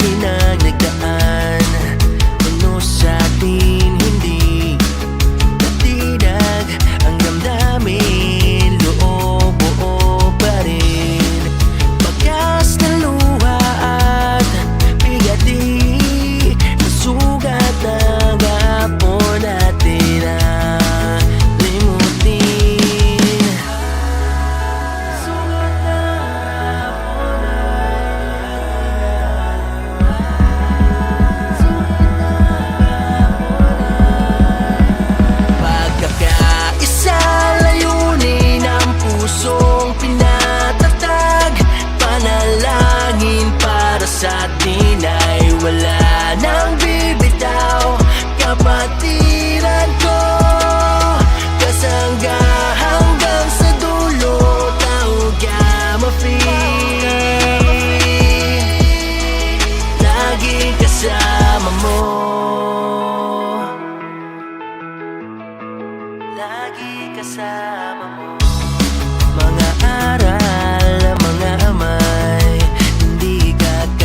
atin ang nagdaan, puno sa atin hindi natinag ang damdamin, loob buo pa rin. Bakas na luha at bigat di nasugat ng hapon natin na limutin. Sugat na hapon pagkakaisa, layunin ang pusong pinatatag. Panalangin para sa atin ay wala nang bibitaw. Kapatiran ko, kasangga hanggang sa dulo, tawag ka ma-feel. Laging kasama mo, lagi kasama mo. Mga araw